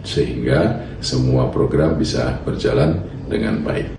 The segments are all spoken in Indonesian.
sehingga semua program bisa berjalan dengan baik.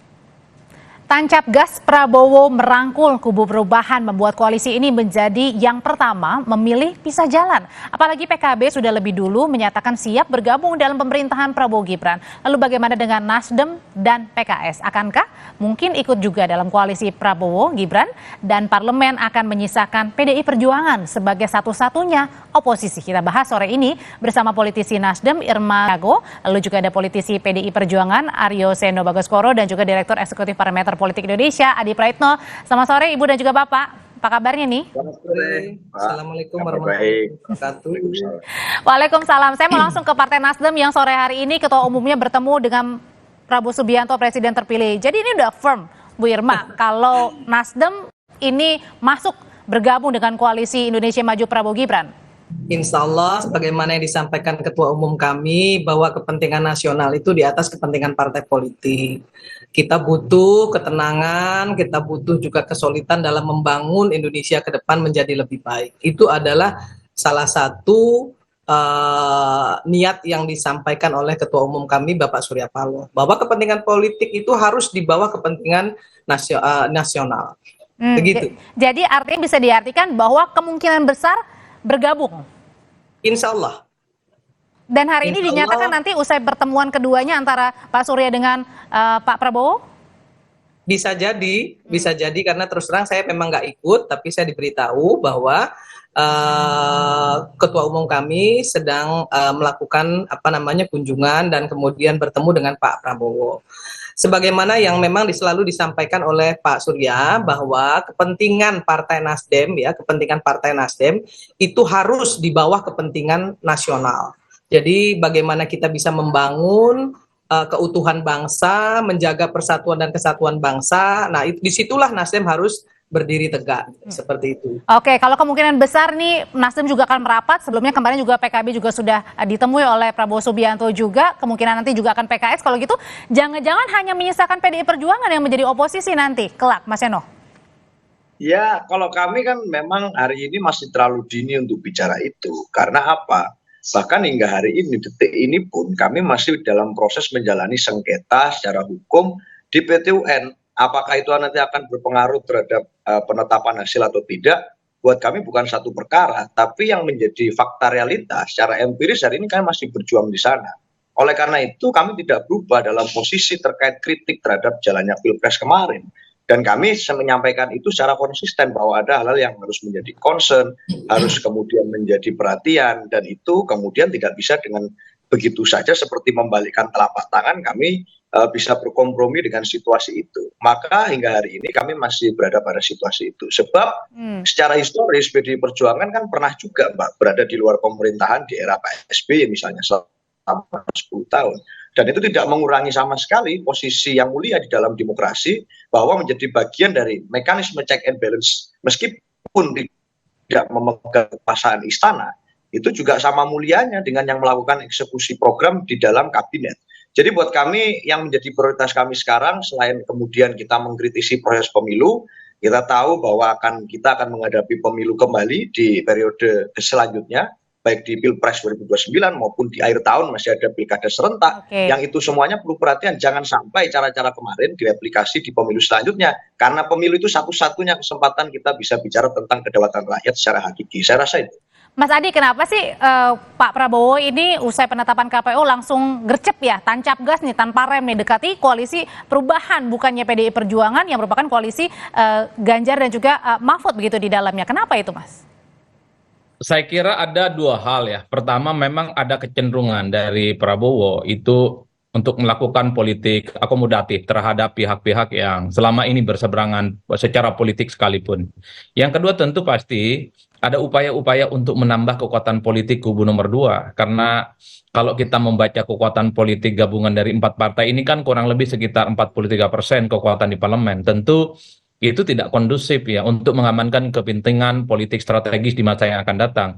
Tancap gas Prabowo merangkul kubu perubahan membuat koalisi ini menjadi yang pertama memilih pisah jalan. Apalagi PKB sudah lebih dulu menyatakan siap bergabung dalam pemerintahan Prabowo Gibran. Lalu bagaimana dengan Nasdem dan PKS? Akankah mungkin ikut juga dalam koalisi Prabowo Gibran? Dan parlemen akan menyisakan PDI Perjuangan sebagai satu-satunya oposisi. Kita bahas sore ini bersama politisi Nasdem Irma Yago, lalu juga ada politisi PDI Perjuangan Aryo Seno Bagoskoro dan juga Direktur Eksekutif Parameter Politik Indonesia Adi Praitno. Selamat sore Ibu dan juga Bapak. Apa kabarnya nih? Selamat sore. Assalamualaikum warahmatullahi wabarakatuh. Waalaikumsalam. Saya mau langsung ke Partai Nasdem yang sore hari ini ketua umumnya bertemu dengan Prabowo Subianto, Presiden terpilih. Jadi ini udah firm, Bu Irma, kalau Nasdem ini masuk bergabung dengan koalisi Indonesia Maju Prabowo Gibran. Insya Allah, sebagaimana yang disampaikan Ketua Umum kami, bahwa kepentingan nasional itu di atas kepentingan partai politik. Kita butuh ketenangan, kita butuh juga kesulitan dalam membangun Indonesia ke depan menjadi lebih baik. Itu adalah salah satu niat yang disampaikan oleh Ketua Umum kami, Bapak Surya Paloh, bahwa kepentingan politik itu harus di bawah kepentingan nasional. Begitu. Jadi artinya bisa diartikan bahwa kemungkinan besar bergabung. Insya Allah. Dan hari ini dinyatakan nanti usai pertemuan keduanya antara Pak Surya dengan Pak Prabowo? Bisa jadi karena terus terang saya memang nggak ikut, tapi saya diberitahu bahwa Ketua Umum kami sedang melakukan kunjungan dan kemudian bertemu dengan Pak Prabowo. Sebagaimana yang memang selalu disampaikan oleh Pak Surya bahwa kepentingan Partai Nasdem kepentingan Partai Nasdem itu harus di bawah kepentingan nasional. Jadi bagaimana kita bisa membangun keutuhan bangsa, menjaga persatuan dan kesatuan bangsa. Nah, disitulah Nasdem harus berdiri tegak seperti itu. Oke, kalau kemungkinan besar nih Nasdem juga akan merapat. Sebelumnya kemarin juga PKB juga sudah ditemui oleh Prabowo Subianto juga. Kemungkinan nanti juga akan PKS. Kalau gitu, jangan-jangan hanya menyisakan PDI Perjuangan yang menjadi oposisi nanti kelak, Mas Eno. Ya, kalau kami kan memang hari ini masih terlalu dini untuk bicara itu. Karena apa? Bahkan hingga hari ini, detik ini pun kami masih dalam proses menjalani sengketa secara hukum di PT UN. Apakah itu nanti akan berpengaruh terhadap penetapan hasil atau tidak? Buat kami bukan satu perkara, tapi yang menjadi fakta realitas secara empiris hari ini kami masih berjuang di sana. Oleh karena itu kami tidak berubah dalam posisi terkait kritik terhadap jalannya Pilpres kemarin. Dan kami menyampaikan itu secara konsisten bahwa ada hal-hal yang harus menjadi concern, harus kemudian menjadi perhatian, dan itu kemudian tidak bisa dengan begitu saja seperti membalikkan telapak tangan kami bisa berkompromi dengan situasi itu. Maka hingga hari ini kami masih berada pada situasi itu. Sebab secara historis PDI Perjuangan kan pernah juga berada di luar pemerintahan di era Pak SBY misalnya selama 10 tahun. Dan itu tidak mengurangi sama sekali posisi yang mulia di dalam demokrasi bahwa menjadi bagian dari mekanisme check and balance meskipun tidak memegang kekuasaan istana, itu juga sama mulianya dengan yang melakukan eksekusi program di dalam kabinet. Jadi buat kami yang menjadi prioritas kami sekarang selain kemudian kita mengkritisi proses pemilu, kita tahu bahwa kita akan menghadapi pemilu kembali di periode selanjutnya, baik di Pilpres 2029 maupun di akhir tahun masih ada pilkada serentak. Yang itu semuanya perlu perhatian, jangan sampai cara-cara kemarin direplikasi di pemilu selanjutnya, karena pemilu itu satu-satunya kesempatan kita bisa bicara tentang kedaulatan rakyat secara hakiki. Saya rasa itu. Mas Adi, kenapa sih Pak Prabowo ini usai penetapan KPU langsung gercep ya, tancap gas nih tanpa rem nih, dekati koalisi perubahan bukannya PDI Perjuangan yang merupakan koalisi Ganjar dan juga Mahfud begitu di dalamnya. Kenapa itu, Mas? Saya kira ada dua hal ya. Pertama, memang ada kecenderungan dari Prabowo itu untuk melakukan politik akomodatif terhadap pihak-pihak yang selama ini berseberangan secara politik sekalipun. Yang kedua tentu pasti ada upaya-upaya untuk menambah kekuatan politik kubu nomor 2. Karena kalau kita membaca kekuatan politik gabungan dari 4 partai ini kan kurang lebih sekitar 43% kekuatan di parlemen. Tentu itu tidak kondusif ya untuk mengamankan kepentingan politik strategis di masa yang akan datang.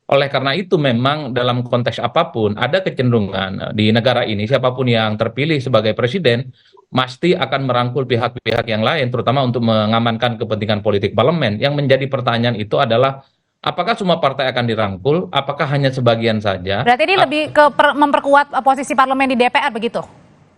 Oleh karena itu memang dalam konteks apapun ada kecenderungan di negara ini siapapun yang terpilih sebagai presiden pasti akan merangkul pihak-pihak yang lain terutama untuk mengamankan kepentingan politik parlemen. Yang menjadi pertanyaan itu adalah Apakah semua partai akan dirangkul? Apakah hanya sebagian saja? Berarti ini lebih ke memperkuat posisi parlemen di DPR begitu?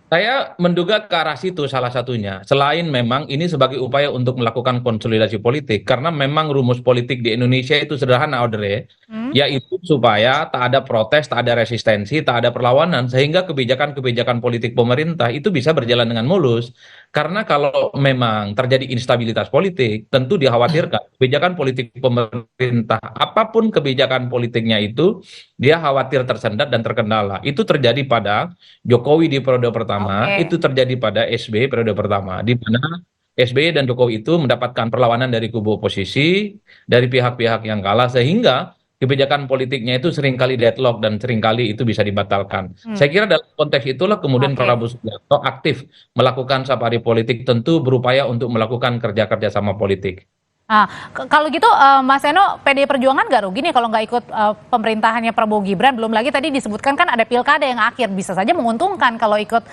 Saya menduga ke arah situ salah satunya. Selain memang ini sebagai upaya untuk melakukan konsolidasi politik, karena memang rumus politik di Indonesia itu sederhana, Audrey, yaitu supaya tak ada protes, tak ada resistensi, tak ada perlawanan, sehingga kebijakan-kebijakan politik pemerintah itu bisa berjalan dengan mulus. Karena kalau memang terjadi instabilitas politik, tentu dikhawatirkan kebijakan politik pemerintah, apapun kebijakan politiknya itu, dia khawatir tersendat dan terkendala. Itu terjadi pada Jokowi di periode pertama, itu terjadi pada SBY periode pertama, di mana SBY dan Jokowi itu mendapatkan perlawanan dari kubu oposisi, dari pihak-pihak yang kalah, sehingga kebijakan politiknya itu seringkali deadlock dan seringkali itu bisa dibatalkan. Saya kira dalam konteks itulah kemudian Prabowo Subianto aktif melakukan safari politik, tentu berupaya untuk melakukan kerja-kerja sama politik. Nah, kalau gitu Mas Eno, PDI Perjuangan nggak rugi nih kalau nggak ikut pemerintahannya Prabowo Gibran? Belum lagi tadi disebutkan kan ada pilkada yang akhir, bisa saja menguntungkan kalau ikut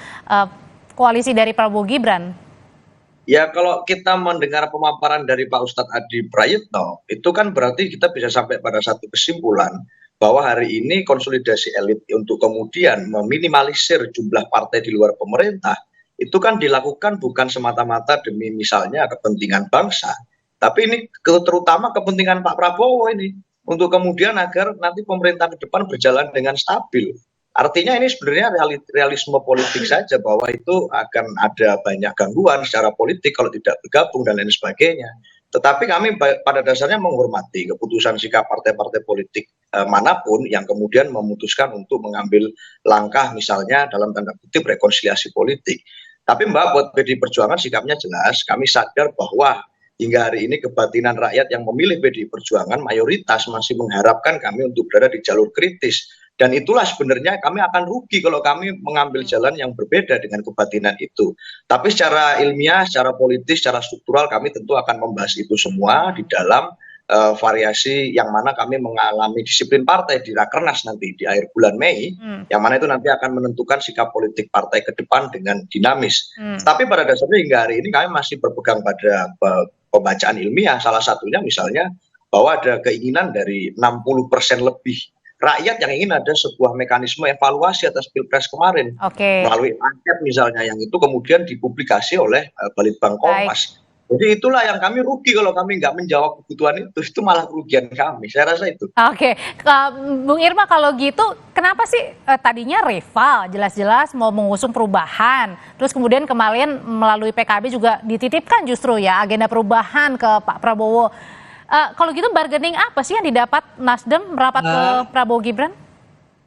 koalisi dari Prabowo Gibran. Ya, kalau kita mendengar pemaparan dari Pak Ustadz Adi Prayitno, itu kan berarti kita bisa sampai pada satu kesimpulan bahwa hari ini konsolidasi elit untuk kemudian meminimalisir jumlah partai di luar pemerintah, itu kan dilakukan bukan semata-mata demi misalnya kepentingan bangsa, tapi ini terutama kepentingan Pak Prabowo ini, untuk kemudian agar nanti pemerintah ke depan berjalan dengan stabil. Artinya ini sebenarnya realisme politik saja, bahwa itu akan ada banyak gangguan secara politik kalau tidak bergabung dan lain sebagainya. Tetapi kami pada dasarnya menghormati keputusan sikap partai-partai politik manapun yang kemudian memutuskan untuk mengambil langkah misalnya dalam tanda kutip rekonsiliasi politik. Tapi Mbak, buat PDI Perjuangan sikapnya jelas, kami sadar bahwa hingga hari ini kebatinan rakyat yang memilih PDI Perjuangan mayoritas masih mengharapkan kami untuk berada di jalur kritis. Dan itulah sebenarnya kami akan rugi kalau kami mengambil jalan yang berbeda dengan kebatinan itu. Tapi secara ilmiah, secara politis, secara struktural kami tentu akan membahas itu semua di dalam variasi yang mana kami mengalami disiplin partai di Rakernas nanti di akhir bulan Mei, yang mana itu nanti akan menentukan sikap politik partai ke depan dengan dinamis. Tapi pada dasarnya hingga hari ini kami masih berpegang pada pembacaan ilmiah, salah satunya misalnya bahwa ada keinginan dari 60% lebih rakyat yang ingin ada sebuah mekanisme evaluasi atas Pilpres kemarin melalui angket misalnya, yang itu kemudian dipublikasi oleh Balitbang Kompas. Jadi itulah yang kami rugi kalau kami nggak menjawab kebutuhan itu malah kerugian kami. Saya rasa itu. Bung Irma, kalau gitu kenapa sih tadinya rival jelas-jelas mau mengusung perubahan, terus kemudian kemarin melalui PKB juga dititipkan justru ya agenda perubahan ke Pak Prabowo. Kalau gitu bargaining apa sih yang didapat Nasdem merapat ke Prabowo Gibran?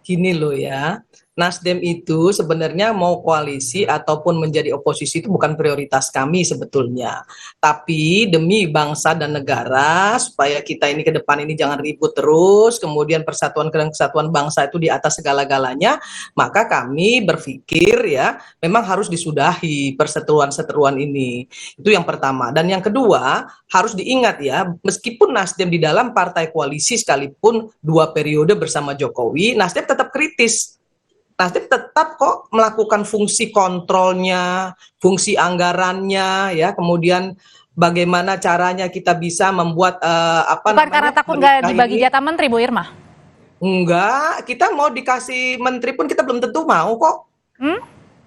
Gini loh ya, Nasdem itu sebenarnya mau koalisi ataupun menjadi oposisi itu bukan prioritas kami sebetulnya. Tapi demi bangsa dan negara, supaya kita ini ke depan ini jangan ribut terus, kemudian persatuan dan kesatuan bangsa itu di atas segala-galanya, maka kami berpikir ya, memang harus disudahi perseteruan-seteruan ini. Itu yang pertama. Dan yang kedua, harus diingat ya, meskipun Nasdem di dalam partai koalisi sekalipun 2 periode bersama Jokowi, Nasdem tetap kritis. Nasdem tetap kok melakukan fungsi kontrolnya, fungsi anggarannya, ya, kemudian bagaimana caranya kita bisa membuat Bukan karena takut nggak dibagi jatah menteri, Bu Irma? Enggak, kita mau dikasih menteri pun kita belum tentu mau kok.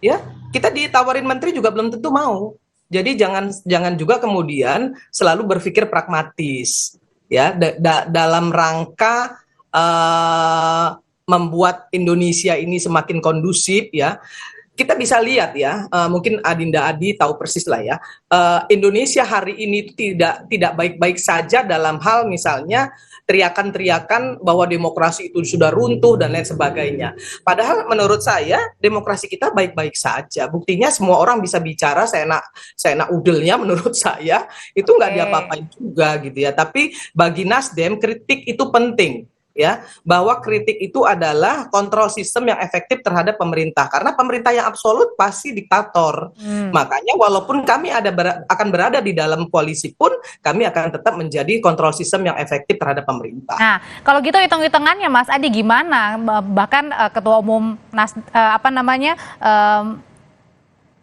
Ya, kita ditawarin menteri juga belum tentu mau. Jadi jangan juga kemudian selalu berpikir pragmatis, ya, dalam rangka membuat Indonesia ini semakin kondusif ya. Kita bisa lihat ya, mungkin Adinda Adi tahu persis lah ya, Indonesia hari ini tidak baik-baik saja dalam hal misalnya teriakan-teriakan bahwa demokrasi itu sudah runtuh dan lain sebagainya. Padahal menurut saya demokrasi kita baik-baik saja. Buktinya semua orang bisa bicara seenak udelnya menurut saya, itu nggak diapa-apain juga gitu ya. Tapi bagi Nasdem kritik itu penting. Ya, bahwa kritik itu adalah kontrol sistem yang efektif terhadap pemerintah, karena pemerintah yang absolut pasti diktator. Makanya walaupun kami akan berada di dalam koalisi pun kami akan tetap menjadi kontrol sistem yang efektif terhadap pemerintah. Nah, kalau gitu hitung-hitungannya Mas Adi gimana? Bahkan Ketua Umum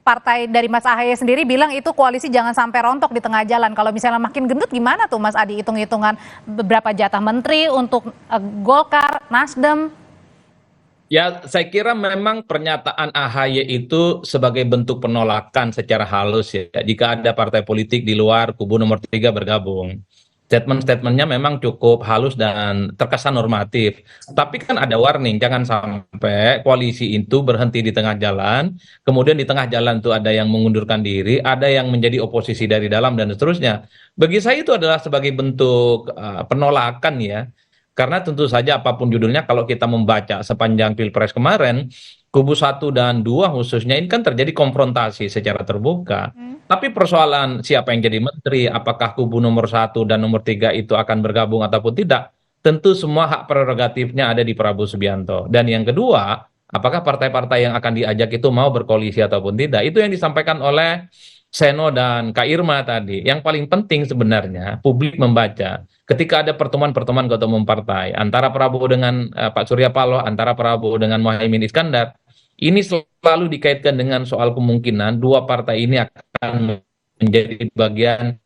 partai dari Mas Ahaye sendiri bilang itu koalisi jangan sampai rontok di tengah jalan. Kalau misalnya makin gendut gimana tuh Mas Adi, hitung-hitungan beberapa jatah menteri untuk Golkar, Nasdem? Ya, saya kira memang pernyataan AHY itu sebagai bentuk penolakan secara halus ya, jika ada partai politik di luar kubu nomor 3 bergabung. Statement-statementnya memang cukup halus dan terkesan normatif. Tapi kan ada warning, jangan sampai koalisi itu berhenti di tengah jalan, kemudian di tengah jalan itu ada yang mengundurkan diri, ada yang menjadi oposisi dari dalam dan seterusnya. Bagi saya itu adalah sebagai bentuk penolakan ya. Karena tentu saja apapun judulnya, kalau kita membaca sepanjang Pilpres kemarin, kubu 1 dan 2 khususnya ini kan terjadi konfrontasi secara terbuka. Tapi persoalan siapa yang jadi menteri, apakah kubu nomor 1 dan nomor 3 itu akan bergabung ataupun tidak, tentu semua hak prerogatifnya ada di Prabowo Subianto. Dan yang kedua, apakah partai-partai yang akan diajak itu mau berkoalisi ataupun tidak, itu yang disampaikan oleh Seno dan Kak Irma tadi. Yang paling penting sebenarnya publik membaca ketika ada pertemuan-pertemuan ketua umum partai antara Prabowo dengan Pak Surya Paloh, antara Prabowo dengan Muhaimin Iskandar, ini selalu dikaitkan dengan soal kemungkinan dua partai ini akan menjadi bagian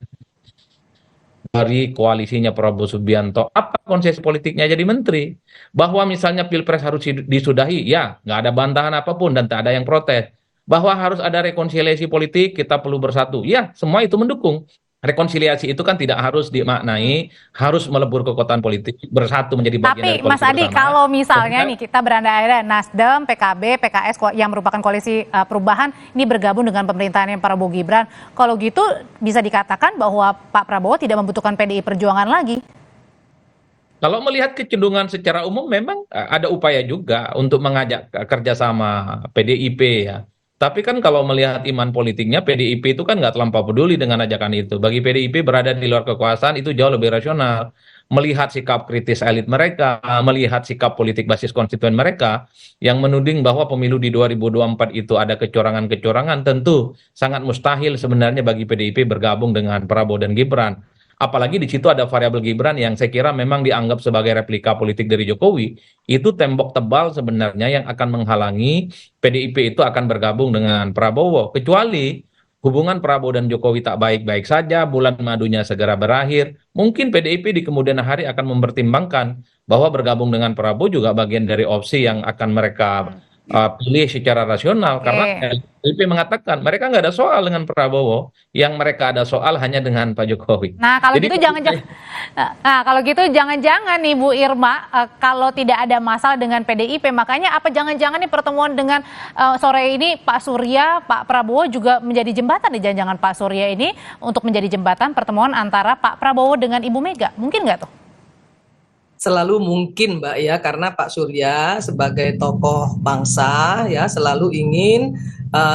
dari koalisinya Prabowo Subianto. Apa konsesi politiknya jadi menteri? Bahwa misalnya Pilpres harus disudahi, ya nggak ada bantahan apapun dan tak ada yang protes. Bahwa harus ada rekonsiliasi politik, kita perlu bersatu. Ya, semua itu mendukung. Rekonsiliasi itu kan tidak harus dimaknai harus melebur kekuatan politik, bersatu menjadi bagian dari Tapi koalisi Mas Adi, bersama. kalau misalnya nih kita berandai-andai Nasdem, PKB, PKS yang merupakan koalisi perubahan ini bergabung dengan pemerintahan Prabowo Gibran, kalau gitu bisa dikatakan bahwa Pak Prabowo tidak membutuhkan PDI Perjuangan lagi. Kalau melihat kecenderungan secara umum memang ada upaya juga untuk mengajak kerjasama PDIP ya. Tapi kan kalau melihat iman politiknya, PDIP itu kan nggak terlampau peduli dengan ajakan itu. Bagi PDIP berada di luar kekuasaan itu jauh lebih rasional. Melihat sikap kritis elit mereka, melihat sikap politik basis konstituen mereka, yang menuding bahwa pemilu di 2024 itu ada kecurangan-kecurangan, tentu sangat mustahil sebenarnya bagi PDIP bergabung dengan Prabowo dan Gibran. Apalagi di situ ada variabel Gibran yang saya kira memang dianggap sebagai replika politik dari Jokowi. Itu tembok tebal sebenarnya yang akan menghalangi PDIP itu akan bergabung dengan Prabowo. Kecuali hubungan Prabowo dan Jokowi tak baik-baik saja, bulan madunya segera berakhir. Mungkin PDIP di kemudian hari akan mempertimbangkan bahwa bergabung dengan Prabowo juga bagian dari opsi yang akan mereka pilih secara rasional. Karena PDIP mengatakan mereka nggak ada soal dengan Prabowo, yang mereka ada soal hanya dengan Pak Jokowi. Nah kalau gitu jangan-jangan nih Bu Irma, kalau tidak ada masalah dengan PDIP, makanya apa jangan-jangan nih pertemuan dengan sore ini Pak Surya, Pak Prabowo juga menjadi jembatan nih, jangan-jangan Pak Surya ini untuk menjadi jembatan pertemuan antara Pak Prabowo dengan Ibu Mega, mungkin nggak tuh? Selalu mungkin Mbak ya, karena Pak Surya sebagai tokoh bangsa ya selalu ingin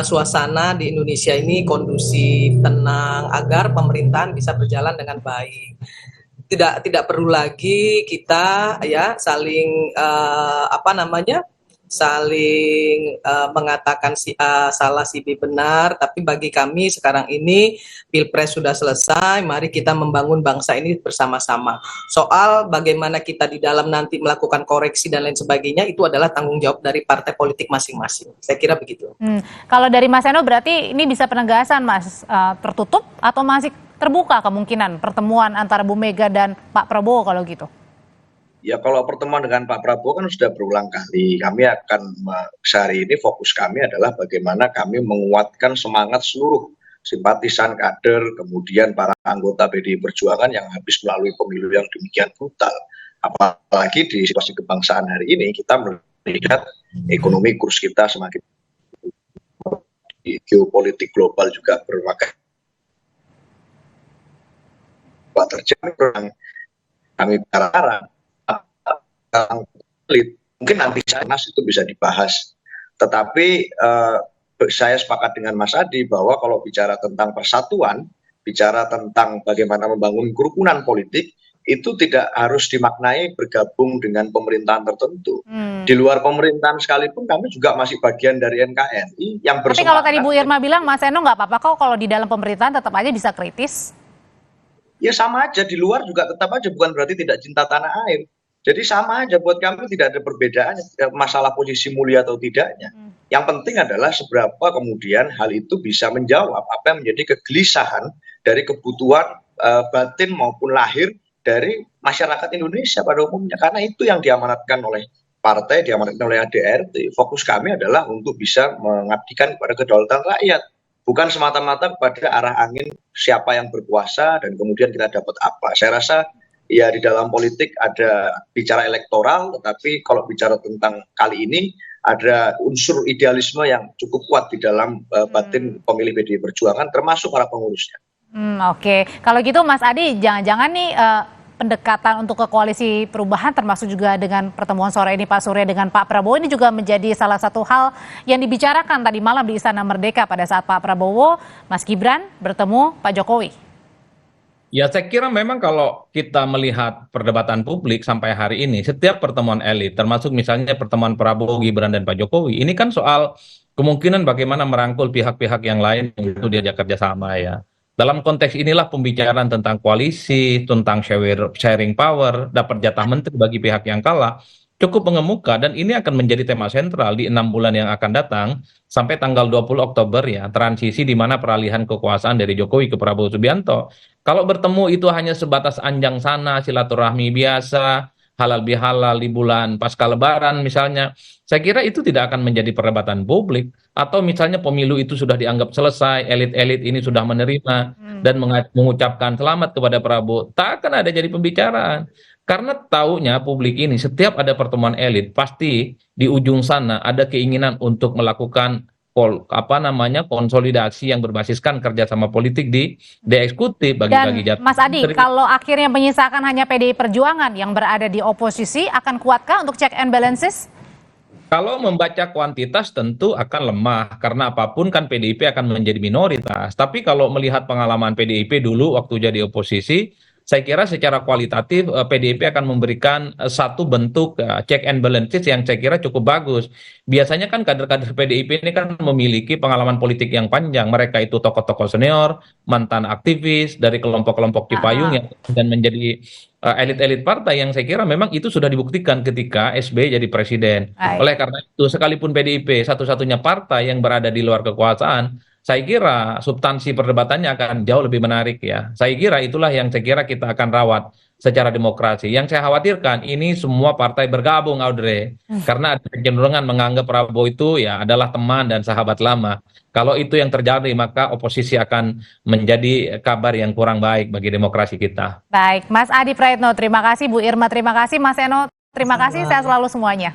suasana di Indonesia ini kondusif, tenang, agar pemerintahan bisa berjalan dengan baik. Tidak perlu lagi kita ya saling saling mengatakan si A salah si B benar, tapi bagi kami sekarang ini Pilpres sudah selesai, mari kita membangun bangsa ini bersama-sama. Soal bagaimana kita di dalam nanti melakukan koreksi dan lain sebagainya itu adalah tanggung jawab dari partai politik masing-masing. Saya kira begitu. Kalau dari Mas Eno berarti ini bisa penegasan Mas, tertutup atau masih terbuka kemungkinan pertemuan antara Bu Mega dan Pak Prabowo kalau gitu? Ya kalau pertemuan dengan Pak Prabowo kan sudah berulang kali. Kami akan sehari ini fokus kami adalah bagaimana kami menguatkan semangat seluruh simpatisan kader, kemudian para anggota PDI Perjuangan yang habis melalui pemilu yang demikian brutal. Apalagi di situasi kebangsaan hari ini kita melihat ekonomi kurs kita semakin geopolitik global juga berbagai terjadi. Kami bicara mungkin nanti Mas itu bisa dibahas, tetapi saya sepakat dengan Mas Adi bahwa kalau bicara tentang persatuan, bicara tentang bagaimana membangun kerukunan politik, itu tidak harus dimaknai bergabung dengan pemerintahan tertentu. Di luar pemerintahan sekalipun kami juga masih bagian dari NKRI yang bersemangat. Tapi kalau tadi Bu Irma bilang Mas Eno nggak apa-apa kok kalau di dalam pemerintahan tetap aja bisa kritis. Ya sama aja, di luar juga tetap aja, bukan berarti tidak cinta tanah air. Jadi sama aja buat kami, tidak ada perbedaan masalah posisi mulia atau tidaknya. Yang penting adalah seberapa kemudian hal itu bisa menjawab apa yang menjadi kegelisahan dari kebutuhan batin maupun lahir dari masyarakat Indonesia pada umumnya. Karena itu yang diamanatkan oleh partai, diamanatkan oleh ADRT. Fokus kami adalah untuk bisa mengabdikan kepada kedaulatan rakyat. Bukan semata-mata kepada arah angin siapa yang berkuasa dan kemudian kita dapat apa. Saya rasa ya di dalam politik ada bicara elektoral, tetapi kalau bicara tentang kali ini ada unsur idealisme yang cukup kuat di dalam batin pemilih PDI Perjuangan, termasuk para pengurusnya. Oke, kalau gitu Mas Adi, jangan-jangan nih pendekatan untuk ke koalisi perubahan termasuk juga dengan pertemuan sore ini Pak Surya dengan Pak Prabowo ini juga menjadi salah satu hal yang dibicarakan tadi malam di Istana Merdeka pada saat Pak Prabowo, Mas Gibran bertemu Pak Jokowi. Ya, saya kira memang kalau kita melihat perdebatan publik sampai hari ini, setiap pertemuan elit, termasuk misalnya pertemuan Prabowo, Gibran, dan Pak Jokowi, ini kan soal kemungkinan bagaimana merangkul pihak-pihak yang lain untuk diajak kerjasama ya. Dalam konteks inilah pembicaraan tentang koalisi, tentang sharing power, dapat jatah menteri bagi pihak yang kalah, cukup mengemuka dan ini akan menjadi tema sentral di 6 bulan yang akan datang sampai tanggal 20 Oktober ya, transisi di mana peralihan kekuasaan dari Jokowi ke Prabowo Subianto. Kalau bertemu itu hanya sebatas anjang sana, silaturahmi biasa, halal bihalal di bulan pasca lebaran misalnya, saya kira itu tidak akan menjadi perdebatan publik. Atau misalnya pemilu itu sudah dianggap selesai, elit-elit ini sudah menerima dan mengucapkan selamat kepada Prabowo, tak akan ada jadi pembicaraan. Karena taunya publik ini setiap ada pertemuan elit pasti di ujung sana ada keinginan untuk melakukan konsolidasi yang berbasiskan kerjasama politik di eksekutif bagi-bagi jatah. Mas Adi, kalau akhirnya menyisakan hanya PDI Perjuangan yang berada di oposisi, akan kuatkah untuk check and balances? Kalau membaca kuantitas tentu akan lemah karena apapun kan PDIP akan menjadi minoritas. Tapi kalau melihat pengalaman PDIP dulu waktu jadi oposisi, saya kira secara kualitatif PDIP akan memberikan satu bentuk check and balances yang saya kira cukup bagus. Biasanya kan kader-kader PDIP ini kan memiliki pengalaman politik yang panjang. Mereka itu tokoh-tokoh senior, mantan aktivis dari kelompok-kelompok Cipayung yang dan menjadi elit-elit partai yang saya kira memang itu sudah dibuktikan ketika SBY jadi presiden. Oleh karena itu sekalipun PDIP satu-satunya partai yang berada di luar kekuasaan, saya kira substansi perdebatannya akan jauh lebih menarik ya. Saya kira itulah yang saya kira kita akan rawat secara demokrasi. Yang saya khawatirkan ini semua partai bergabung, Audrey, karena ada kecenderungan menganggap Prabowo itu ya adalah teman dan sahabat lama. Kalau itu yang terjadi maka oposisi akan menjadi kabar yang kurang baik bagi demokrasi kita. Baik, Mas Adi Praetno, terima kasih. Bu Irma, terima kasih. Mas Eno, terima kasih. Sehat selalu semuanya.